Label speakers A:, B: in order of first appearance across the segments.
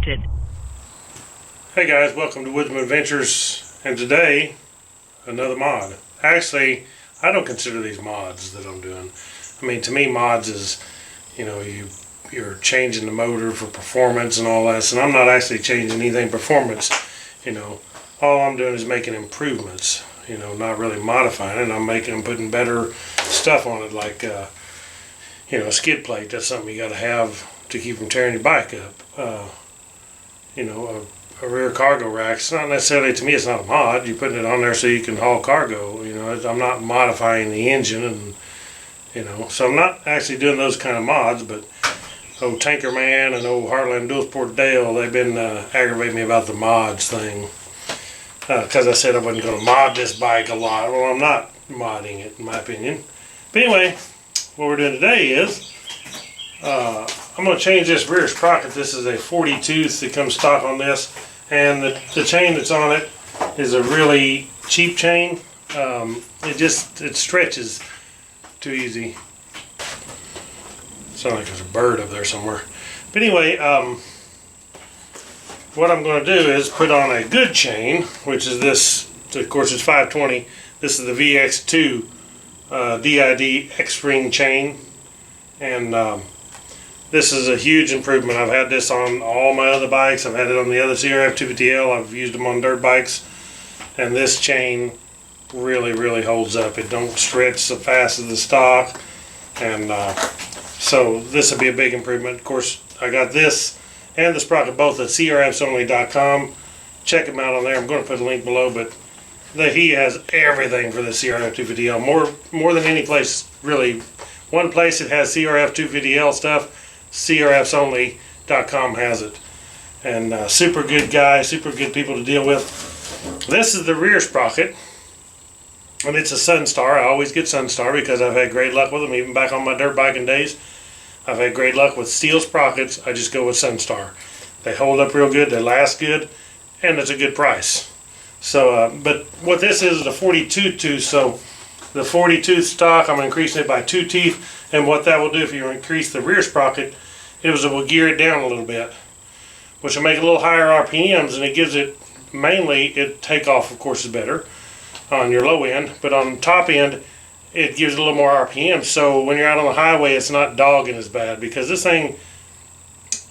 A: disconnected.
B: Hey guys, welcome to Woodzman Adventures, and today, another mod. Actually, I don't consider these mods that I'm doing. I mean, to me, mods is, you're changing the motor for performance and all that, and I'm not actually changing anything performance, All I'm doing is making improvements, not really modifying it. I'm putting better stuff on it, like, a skid plate. That's something you got to have to keep from tearing your bike up. A rear cargo rack. It's not necessarily, to me, it's not a mod. You're putting it on there so you can haul cargo. I'm not modifying the engine, and so I'm not actually doing those kind of mods. But old Tanker Man and old Heartland Dual Sport Dale, they've been aggravating me about the mods thing, because I said I wasn't going to mod this bike a lot. Well, I'm not modding it, in my opinion. But anyway, what we're doing today is I'm going to change this rear sprocket. This is a 40 tooth that comes stock on this, and the chain that's on it is a really cheap chain. It stretches too easy. Sounds like there's a bird up there somewhere. But anyway, what I'm going to do is put on a good chain, which is this. Of course, it's 520. This is the VX2 D.I.D X-Ring chain, and this is a huge improvement. I've had this on all my other bikes. I've had it on the other CRF250L. I've used them on dirt bikes, and this chain really holds up. It don't stretch so fast as the stock, and so this will be a big improvement. Of course, I got this and the sprocket both at CRFsonly.com. Check them out on there. I'm going to put a link below, but he has everything for the CRF250L. More than any place, really. One place that has CRF250L stuff, CRFsonly.com has it. And super good guy, super good people to deal with. This is the rear sprocket, and it's a Sunstar. I always get Sunstar because I've had great luck with them, even back on my dirt biking days. I've had great luck with steel sprockets. I just go with Sunstar. They hold up real good, they last good, and it's a good price. So, but what this is a 42 tooth, so the 40 tooth stock, I'm increasing it by 2 teeth, and what that will do if you increase the rear sprocket, it will gear it down a little bit, which will make it a little higher RPMs, and it gives it, mainly, takeoff of course is better on your low end, but on top end, it gives it a little more RPM, so when you're out on the highway, it's not dogging as bad, because this thing,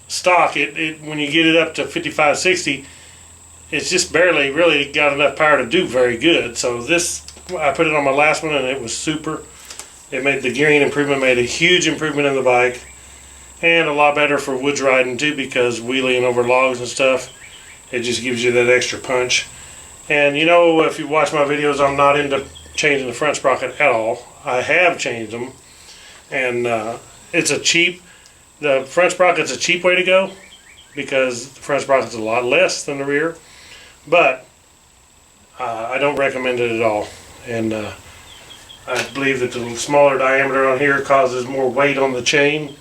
B: stock, when you get it up to 55, 60, it's just barely really got enough power to do very good. So this, I put it on my last one, and it was super. It made the gearing improvement, made a huge improvement in the bike, and a lot better for woods riding too, because wheeling over logs and stuff, it just gives you that extra punch. And if you watch my videos, I'm not into changing the front sprocket at all. I have changed them, and the front sprocket's a cheap way to go, because the front sprocket's a lot less than the rear, but I don't recommend it at all. And I believe that the smaller diameter on here causes more weight on the chain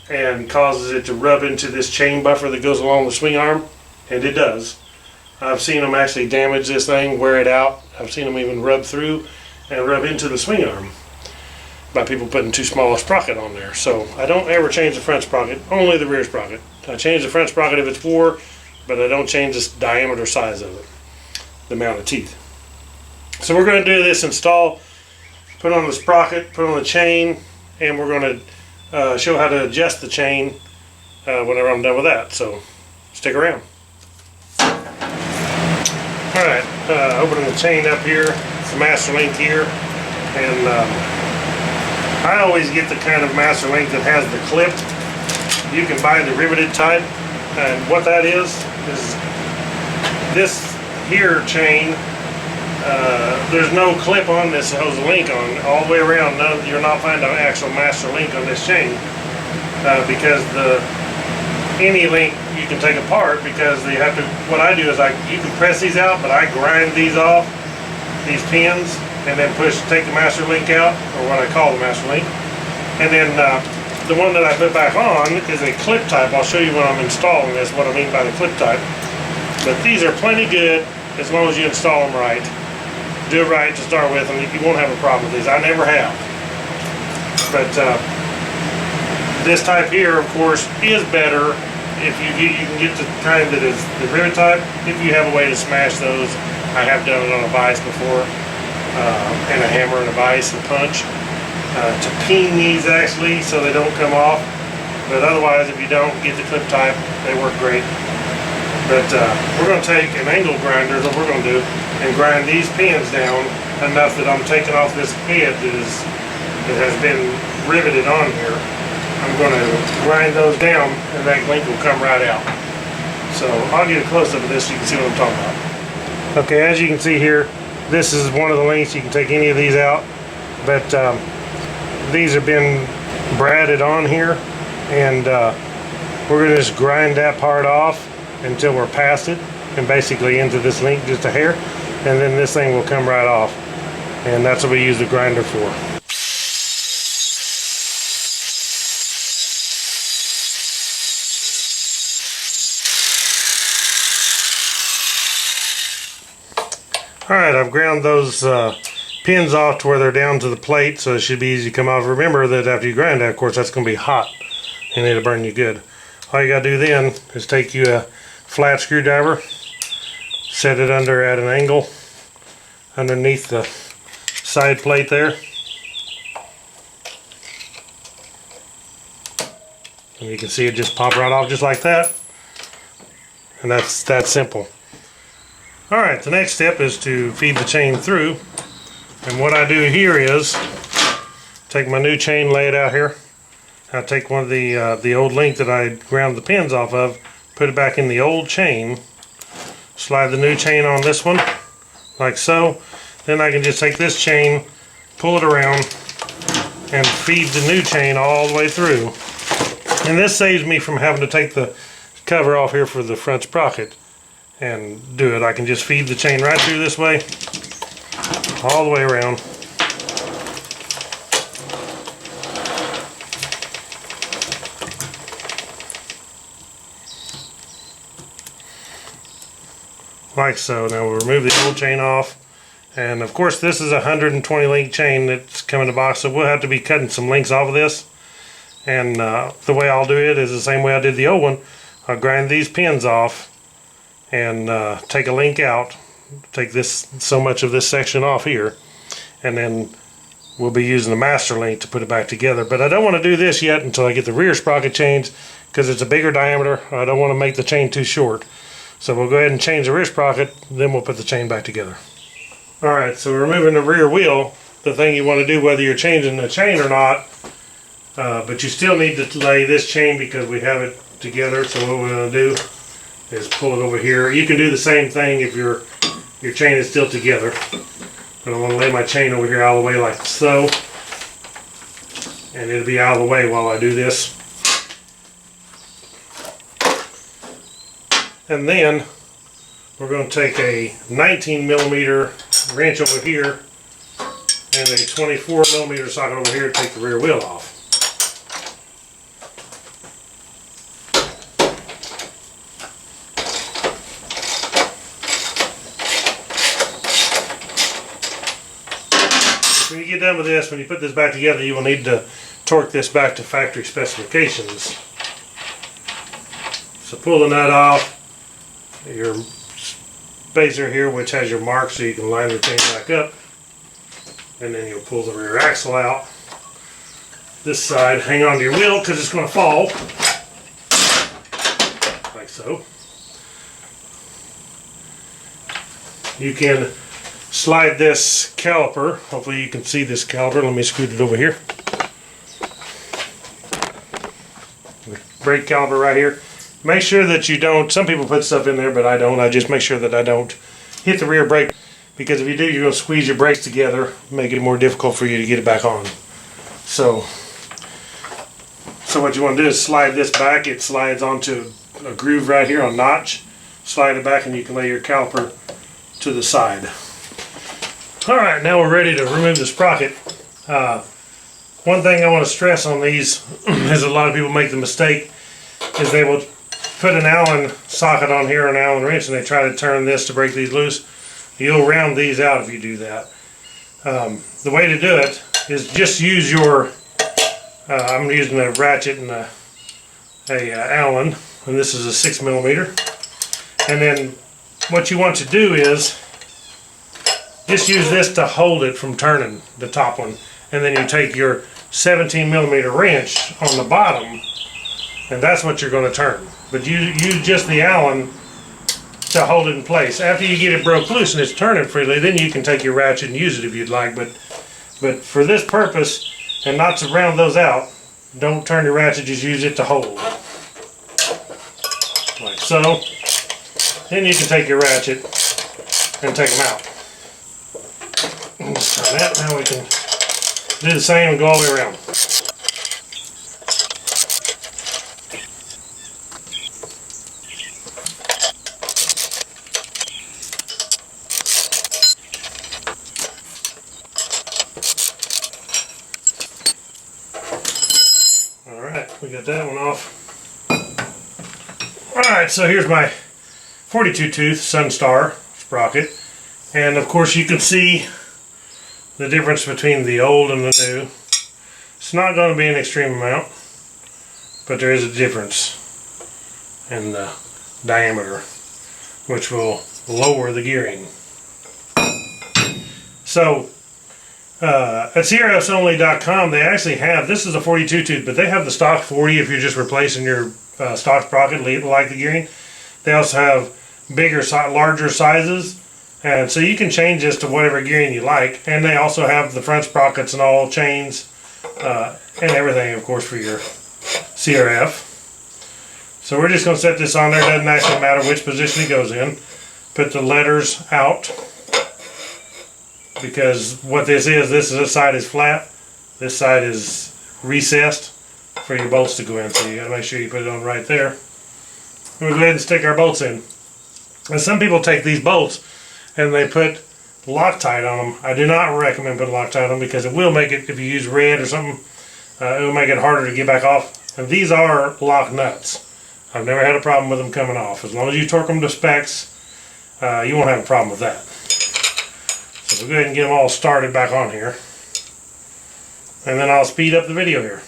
B: and causes it to rub into this chain buffer that goes along the swing arm, and it does. I've seen them actually damage this thing, wear it out. I've seen them even rub through and rub into the swing arm by people putting too small a sprocket on there. So I don't ever change the front sprocket, only the rear sprocket. I change the front sprocket if it's 4, but I don't change the diameter size of it, the amount of teeth. So we're going to do this install, put on the sprocket, put on the chain, and we're going to show how to adjust the chain whenever I'm done with that. So stick around. Alright, opening the chain up here. It's the master link here, and I always get the kind of master link that has the clip. You can buy the riveted type, and what that is this here chain. There's no clip on this that holds a link on all the way around. You're not finding an actual master link on this chain, because any link you can take apart, because they have to. What I do is you can press these out, but I grind these off, these pins, and then take the master link out, or what I call the master link, and then the one that I put back on is a clip type. I'll show you when I'm installing this what I mean by the clip type. But these are plenty good as long as you install them right. Do it right to start with, and you won't have a problem with these. I never have. But this type here, of course, is better if you can get the kind that is the rivet type. If you have a way to smash those, I have done it on a vise before, and a hammer and a vise and punch to peen these actually so they don't come off. But otherwise, if you don't get the clip type, they work great. But we're going to take an angle grinder, is what we're going to do, and grind these pins down enough that I'm taking off this head that has been riveted on here. I'm going to grind those down and that link will come right out. So I'll get a close-up of this so you can see what I'm talking about. Okay, as you can see here, this is one of the links. You can take any of these out, but these have been bradded on here, and we're going to just grind that part off until we're past it and basically into this link just a hair, and then this thing will come right off, and that's what we use the grinder for. Alright, I've ground those pins off to where they're down to the plate, so it should be easy to come off. Remember that after you grind that, of course, that's going to be hot and it'll burn you good. All you got to do then is take you a flat screwdriver, set it under at an angle underneath the side plate there, and you can see it just pop right off just like that, and that's that simple. Alright, the next step is to feed the chain through, and what I do here is take my new chain, lay it out here. I take one of the old link that I ground the pins off of, put it back in the old chain, slide the new chain on this one like so. Then I can just take this chain, pull it around, and feed the new chain all the way through. And this saves me from having to take the cover off here for the front sprocket and do it. I can just feed the chain right through this way, all the way around. Like so. Now we'll remove the old chain off, and of course this is a 120 link chain that's coming in the box, so we'll have to be cutting some links off of this. And the way I'll do it is the same way I did the old one. I'll grind these pins off and take a link out, take this so much of this section off here, and then we'll be using the master link to put it back together. But I don't want to do this yet until I get the rear sprocket changed, because it's a bigger diameter. I don't want to make the chain too short. So we'll go ahead and change the rear sprocket, then we'll put the chain back together. Alright, so we're removing the rear wheel. The thing you want to do, whether you're changing the chain or not, but you still need to lay this chain because we have it together. So what we're going to do is pull it over here. You can do the same thing if your chain is still together. But I want to lay my chain over here out of the way like so, and it'll be out of the way while I do this. And then we're going to take a 19mm wrench over here and a 24mm socket over here to take the rear wheel off. When you get done with this, when you put this back together, you will need to torque this back to factory specifications. So pull the nut off, your spacer here, which has your mark so you can line the chain back up, and then you'll pull the rear axle out. This side, hang on to your wheel because it's going to fall, like so. You can slide this caliper. Hopefully you can see this caliper. Let me scoot it over here. The brake caliper right here. Make sure that you don't, some people put stuff in there, but I don't. I just make sure that I don't hit the rear brake, because if you do, you're going to squeeze your brakes together, make it more difficult for you to get it back on. So what you want to do is slide this back. It slides onto a groove right here on notch. Slide it back and you can lay your caliper to the side. Alright, now we're ready to remove the sprocket. One thing I want to stress on these is a lot of people make the mistake is they will put an Allen socket on here, an Allen wrench, and they try to turn this to break these loose. You'll round these out if you do that. The way to do it is just use your, I'm using a ratchet and a Allen and this is a 6mm. And then what you want to do is just use this to hold it from turning, the top one. And then you take your 17mm wrench on the bottom, and that's what you're going to turn. But you use just the Allen to hold it in place. After you get it broke loose and it's turning freely, then you can take your ratchet and use it if you'd like. But for this purpose, and not to round those out, don't turn your ratchet, just use it to hold. Like so. Then you can take your ratchet and take them out. Let's turn that. Now we can do the same and go all the way around. Alright, we got that one off. Alright, so here's my 42 tooth Sunstar sprocket, and of course you can see the difference between the old and the new. It's not going to be an extreme amount, but there is a difference in the diameter, which will lower the gearing. So at CRF250L they actually have, this is a 42 tooth, but they have the stock 40 if you're just replacing your stock sprocket like the gearing. They also have bigger, larger sizes, and so you can change this to whatever gearing you like. And they also have the front sprockets and all chains and everything, of course, for your CRF. So we're just going to set this on there. It doesn't actually matter which position it goes in. Put the letters out, because what this side is flat, this side is recessed for your bolts to go in. So you got to make sure you put it on right there. And we'll go ahead and stick our bolts in. And some people take these bolts and they put Loctite on them. I do not recommend putting Loctite on them, because it will make it, if you use red or something, it will make it harder to get back off. And these are lock nuts. I've never had a problem with them coming off. As long as you torque them to specs, you won't have a problem with that. So we'll go ahead and get them all started back on here. And then I'll speed up the video here.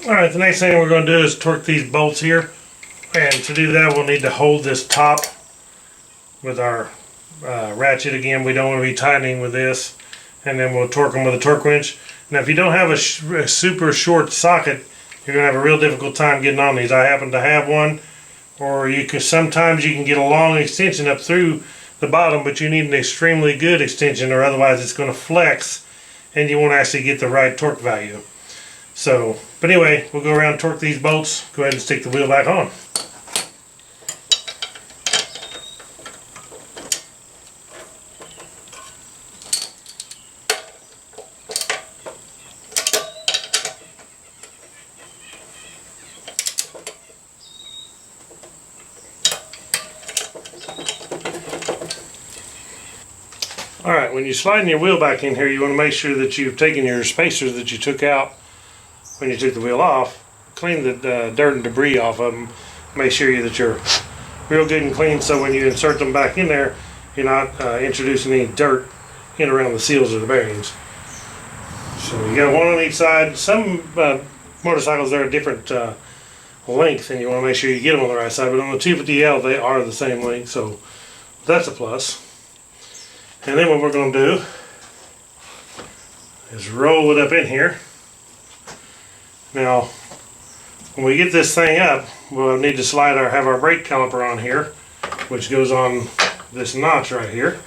B: Alright, the next thing we're going to do is torque these bolts here. And to do that, we'll need to hold this top with our ratchet again. We don't want to be tightening with this. And then we'll torque them with a torque wrench. Now, if you don't have a super short socket, you're going to have a real difficult time getting on these. I happen to have one. Or sometimes you can get a long extension up through the bottom, but you need an extremely good extension, or otherwise it's going to flex and you won't actually get the right torque value. So, but anyway, we'll go around and torque these bolts. Go ahead and stick the wheel back on. Alright, when you're sliding your wheel back in here, you want to make sure that you've taken your spacers that you took out when you took the wheel off. Clean the dirt and debris off of them. Make sure that you're real good and clean, so when you insert them back in there, you're not introducing any dirt in around the seals of the bearings. So you got one on each side. Some motorcycles, they're a different length, and you want to make sure you get them on the right side, but on the 250L they are the same length, so that's a plus. And then what we're going to do is roll it up in here. Now, when we get this thing up, we'll need to have our brake caliper on here, which goes on this notch right here.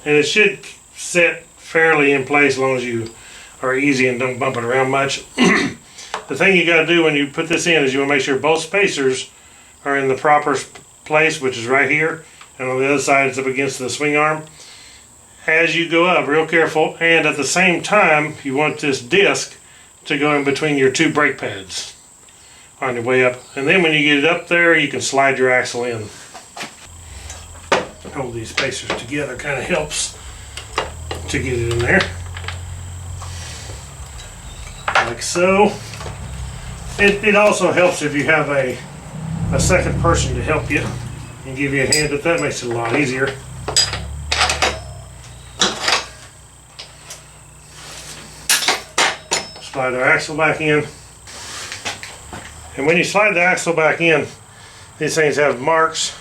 B: And it should sit fairly in place as long as you are easy and don't bump it around much. The thing you got to do when you put this in is you want to make sure both spacers are in the proper place, which is right here, and on the other side it's up against the swing arm. As you go up, real careful, and at the same time you want this disc to go in between your two brake pads on your way up. And then when you get it up there, you can slide your axle in. Hold these spacers together kind of helps to get it in there. Like so. It also helps if you have a second person to help you and give you a hand, but that makes it a lot easier. Slide our axle back in. And when you slide the axle back in, these things have marks.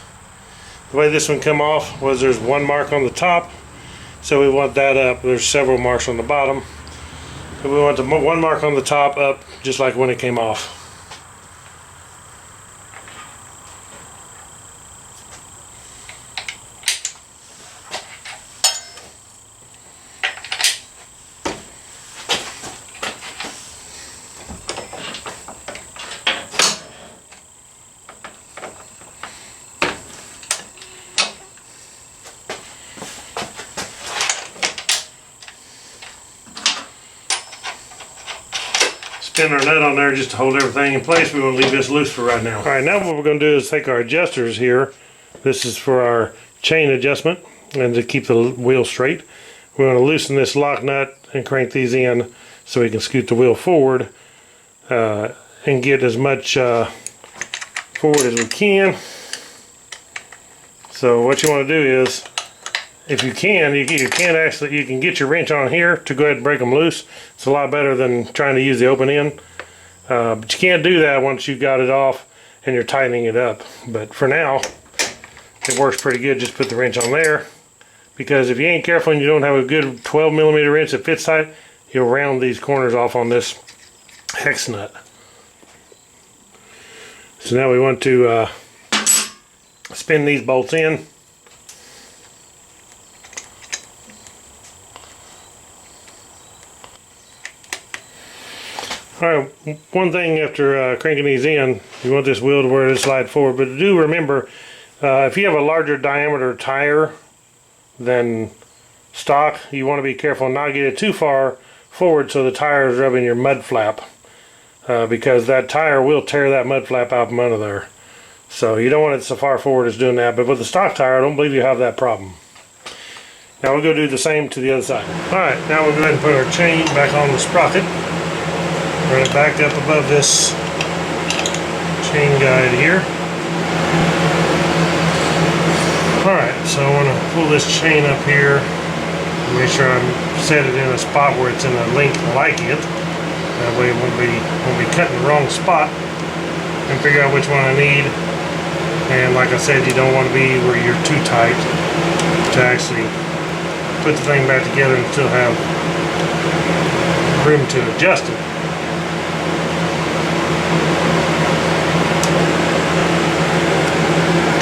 B: The way this one come off was there's one mark on the top, so we want that up. There's several marks on the bottom. So we want the one mark on the top up, just like when it came off. Spin our nut on there just to hold everything in place. We want to leave this loose for right now. Alright, now what we're going to do is take our adjusters here. This is for our chain adjustment and to keep the wheel straight. We want to loosen this lock nut and crank these in so we can scoot the wheel forward and get as much forward as we can. So what you want to do is, if you can, you can get your wrench on here to go ahead and break them loose. It's a lot better than trying to use the open end. But you can't do that once you've got it off and you're tightening it up. But for now, it works pretty good. Just put the wrench on there. Because if you ain't careful and you don't have a good 12mm wrench that fits tight, you'll round these corners off on this hex nut. So now we want to spin these bolts in. Alright, one thing after cranking these in, you want this wheel to where it slide forward, but do remember, if you have a larger diameter tire than stock, you want to be careful not to get it too far forward so the tire is rubbing your mud flap, because that tire will tear that mud flap out from under there. So you don't want it so far forward as doing that, but with the stock tire, I don't believe you have that problem. Now we'll go do the same to the other side. Alright, now we'll go ahead and put our chain back on the sprocket. Run it back up above this chain guide here. Alright, so I want to pull this chain up here and make sure I set it in a spot where it's in a length like it. That way it won't be cutting the wrong spot, and figure out which one I need. And like I said, you don't want to be where you're too tight to actually put the thing back together and still have room to adjust it.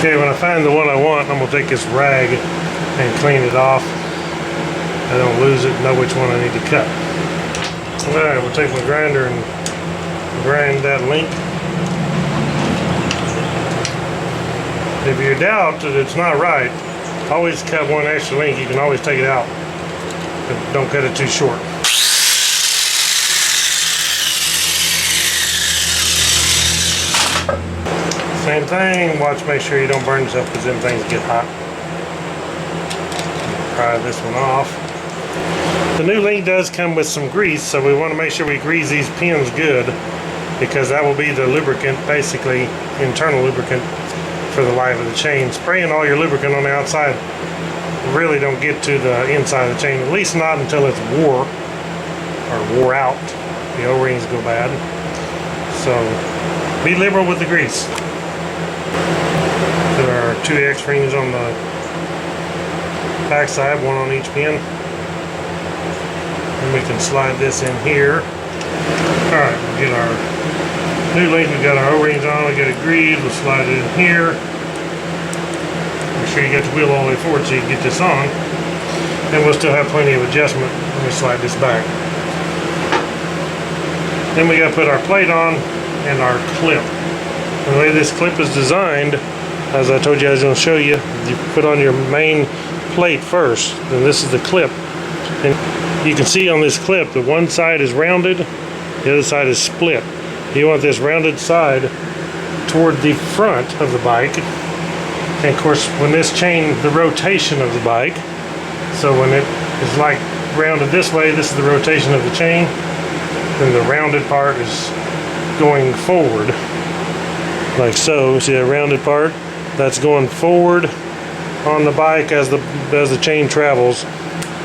B: Okay, when I find the one I want, I'm going to take this rag and clean it off. I don't lose it, know which one I need to cut. Alright, we'll take my grinder and grind that link. If you doubt that it's not right, always cut one extra link. You can always take it out, but don't cut it too short. Same thing, make sure you don't burn yourself because then things get hot. Pry this one off. The new link does come with some grease, so we want to make sure we grease these pins good, because that will be the lubricant, basically internal lubricant for the life of the chain. Spraying all your lubricant on the outside really don't get to the inside of the chain, at least not until it's wore out. The O-rings go bad. So be liberal with the grease. There are 2 X-rings on the back side, 1 on each pin. And we can slide this in here. Alright, we'll get our new link. We got our O-rings on, we got it greased, we'll slide it in here. Make sure you get the wheel all the way forward so you can get this on. And we'll still have plenty of adjustment when we slide this back. Then we got to put our plate on and our clip. The way this clip is designed, as I told you I was going to show you, you put on your main plate first, then this is the clip. And you can see on this clip, the one side is rounded, the other side is split. You want this rounded side toward the front of the bike. And of course, when this chain, the rotation of the bike, so when it is like rounded this way, this is the rotation of the chain, then the rounded part is going forward, like so. See that rounded part? That's going forward on the bike as the chain travels.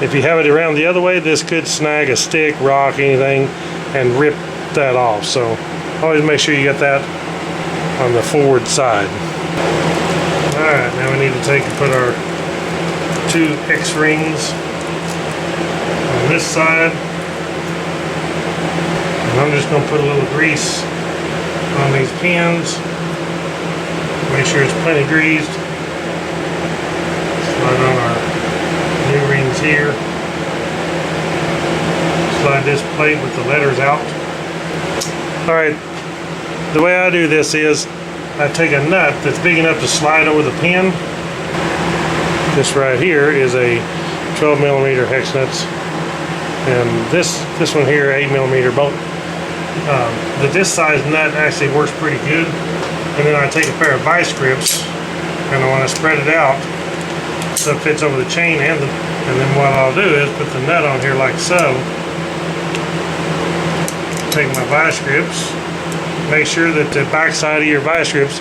B: If you have it around the other way, this could snag a stick, rock, anything, and rip that off. So always make sure you get that on the forward side. Alright, now we need to take and put our 2 X-rings on this side. And I'm just going to put a little grease on these pins. Make sure it's plenty greased. Slide on our new rings here. Slide this plate with the letters out. Alright, the way I do this is I take a nut that's big enough to slide over the pin. This right here is a 12mm hex nuts, and this one here 8mm bolt. This size nut actually works pretty good. And then I take a pair of vice grips and I want to spread it out so it fits over the chain and then what I'll do is put the nut on here like so. Take my vice grips, make sure that the back side of your vice grips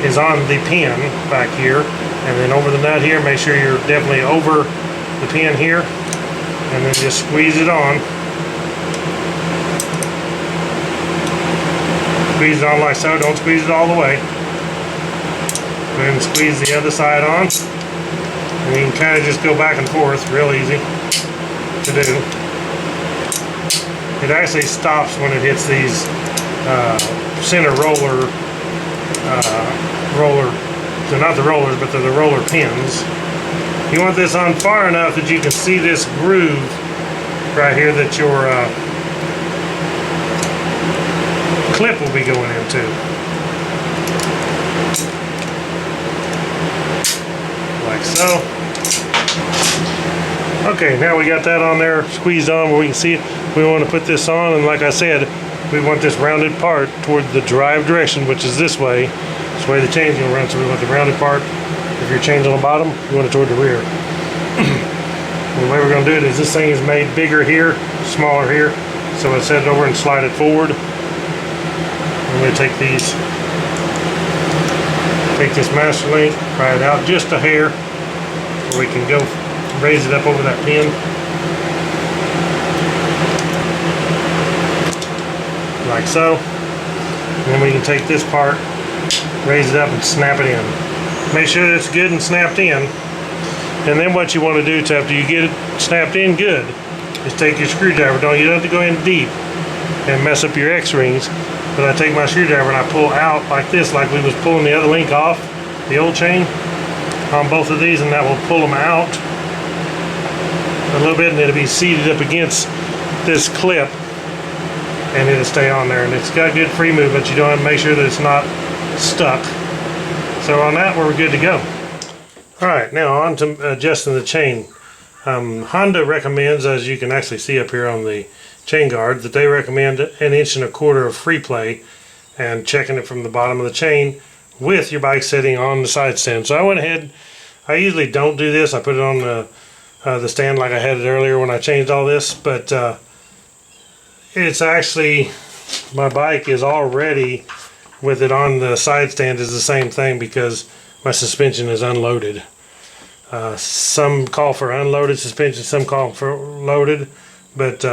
B: is on the pin back here, and then over the nut here, make sure you're definitely over the pin here, and then just squeeze it on. Squeeze it on like so, don't squeeze it all the way. Then squeeze the other side on. And you can kind of just go back and forth, real easy to do. It actually stops when it hits these center roller, they're not the rollers, but they're the roller pins. You want this on far enough that you can see this groove right here that your clip will be going into. Like so. Okay, now we got that on there squeezed on where we can see it. We want to put this on, and like I said, we want this rounded part toward the drive direction, which is this way. This way the chain's going to run, so we want the rounded part. If your chain's on the bottom, you want it toward the rear. The way we're going to do it is this thing is made bigger here, smaller here. So I set it over and slide it forward. I'm going to take this master link, pry it out just a hair, where we can go raise it up over that pin. Like so. And then we can take this part, raise it up and snap it in. Make sure that it's good and snapped in. And then what you want to do after you get it snapped in good is take your screwdriver. You don't have to go in deep and mess up your X-rings. But I take my screwdriver and I pull out like this, like we was pulling the other link off the old chain on both of these, and that will pull them out a little bit, and it'll be seated up against this clip, and it'll stay on there. And it's got good free movement. You don't have to make sure that it's not stuck. So on that, we're good to go. All right, now on to adjusting the chain. Honda recommends, as you can actually see up here on the chain guard, that they recommend 1.25 inches of free play and checking it from the bottom of the chain with your bike setting on the side stand. So I went ahead, I usually don't do this. I put it on the stand like I had it earlier when I changed all this, but it's actually, my bike is already with it on the side stand is the same thing because my suspension is unloaded. Some call for unloaded suspension, some call for loaded, but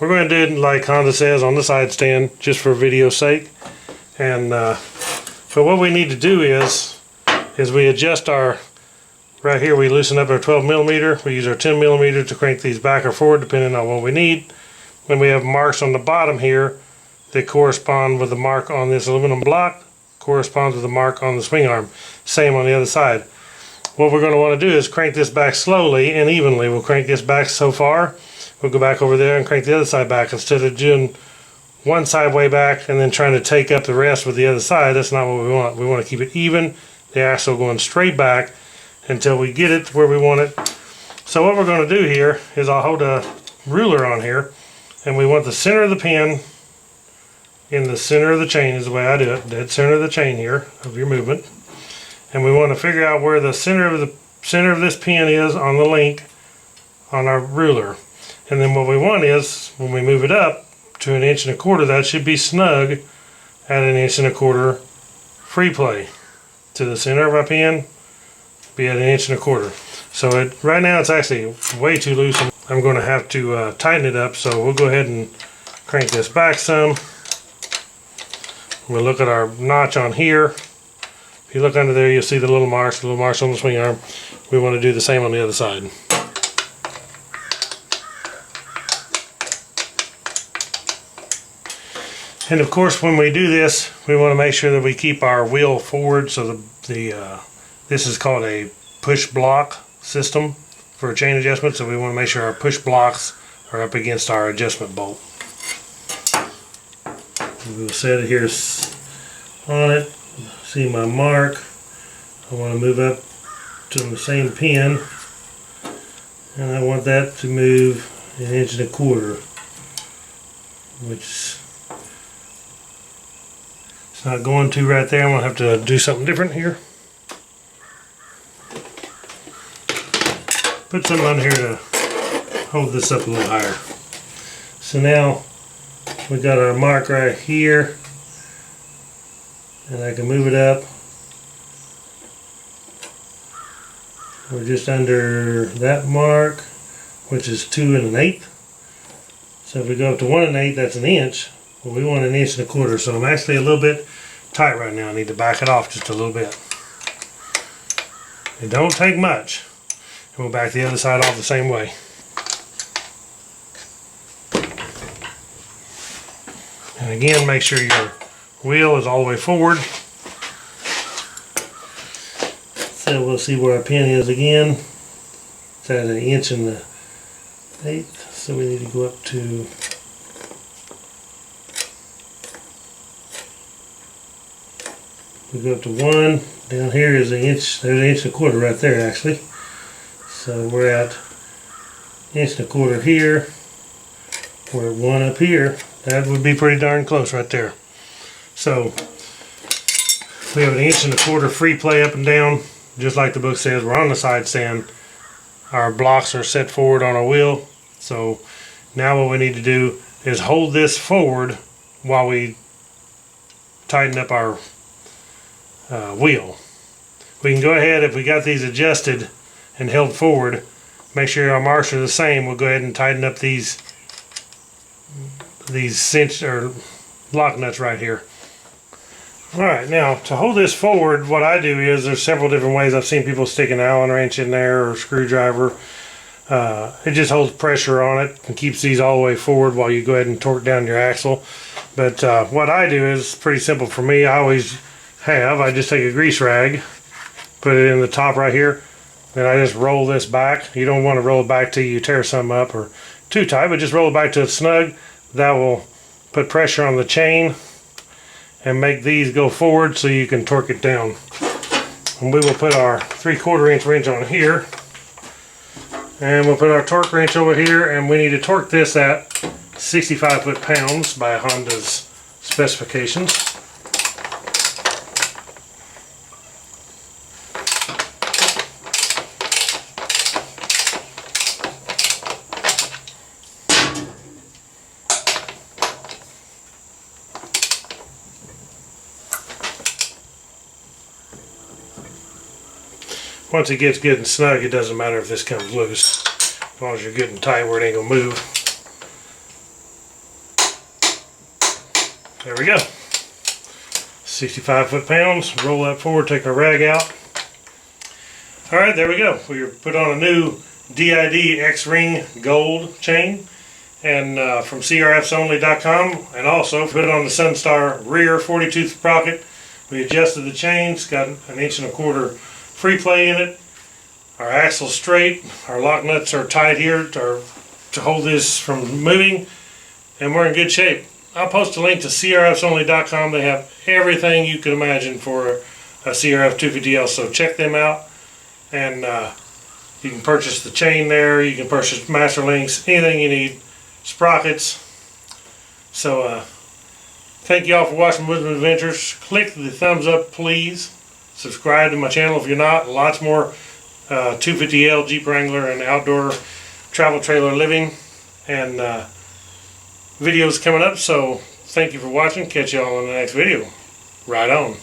B: we're going to do it like Honda says on the side stand, just for video's sake. And so what we need to do is we adjust our, right here we loosen up our 12mm, we use our 10mm to crank these back or forward depending on what we need. When we have marks on the bottom here that correspond with the mark on this aluminum block, corresponds with the mark on the swing arm. Same on the other side. What we're going to want to do is crank this back slowly and evenly. We'll crank this back so far. We'll go back over there and crank the other side back instead of doing one side way back and then trying to take up the rest with the other side. That's not what we want. We want to keep it even, the axle going straight back until we get it to where we want it. So what we're going to do here is I'll hold a ruler on here, and we want the center of the pin in the center of the chain is the way I do it, dead center of the chain here of your movement. And we want to figure out where the center of this pin is on the link on our ruler. And then what we want is, when we move it up, to 1 1/4 inch, that should be snug at 1 1/4 inch free play. To the center of our pin, be at 1 1/4 inch. So right now it's actually way too loose. I'm going to have to tighten it up, so we'll go ahead and crank this back some. We'll look at our notch on here. If you look under there, you'll see the little marks on the swing arm. We want to do the same on the other side. And of course, when we do this, we want to make sure that we keep our wheel forward. So this is called a push block system for a chain adjustment. So we want to make sure our push blocks are up against our adjustment bolt. We'll set it here on it. See my mark. I want to move up to the same pin, and I want that to move 1 1/4 inch, which it's not going to right there. I'm going to have to do something different here. Put something on here to hold this up a little higher. So now we got our mark right here, and I can move it up. We're just under that mark, which is 2 1/8. So if we go up to 1 1/8, that's 1 inch. Well, we want 1 1/4 inch, so I'm actually a little bit tight right now. I need to back it off just a little bit. It don't take much. And we'll back the other side off the same way. And again, make sure your wheel is all the way forward. So we'll see where our pin is again. It's at 1 1/8 inch, so we need to go up to we go up to 1. Down here is 1 inch. There's 1 1/4 inch right there actually. So we're at 1 1/4 inch here. We're at 1 up here. That would be pretty darn close right there. So we have 1 1/4 inch free play up and down, just like the book says. We're on the side stand. Our blocks are set forward on our wheel. So now what we need to do is hold this forward while we tighten up our wheel. We can go ahead, if we got these adjusted and held forward, make sure our marks are the same. We'll go ahead and tighten up these cinch or lock nuts right here. Alright, now to hold this forward, what I do is there's several different ways. I've seen people stick an Allen wrench in there or a screwdriver. It just holds pressure on it and keeps these all the way forward while you go ahead and torque down your axle. But what I do is pretty simple for me. I just take a grease rag, put it in the top right here, and I just roll this back. You don't want to roll it back till you tear some up or too tight, but just roll it back till it's snug. That will put pressure on the chain and make these go forward so you can torque it down. And we will put our 3/4 inch wrench on here, and we'll put our torque wrench over here, and we need to torque this at 65 foot-pounds by Honda's specifications. Once it gets good and snug, it doesn't matter if this comes loose. As long as you're good and tight where it ain't gonna move. There we go. 65 foot-pounds. Roll that forward, take our rag out. Alright, there we go. We put on a new D.I.D X-Ring Gold chain, and from CRF250L, and also put on the Sunstar rear 40-tooth sprocket. We adjusted the chain. It's got 1 1/4 inch free play in it. Our axle's straight. Our lock nuts are tight here to hold this from moving, and we're in good shape. I'll post a link to CRF250L. They have everything you can imagine for a CRF250L, so check them out. And you can purchase the chain there. You can purchase master links, anything you need, sprockets. So thank you all for watching Woodzman Adventures. Click the thumbs up, please. Subscribe to my channel if you're not. Lots more 250L, Jeep Wrangler, and outdoor travel trailer living. And videos coming up, so thank you for watching. Catch you all in the next video. Right on.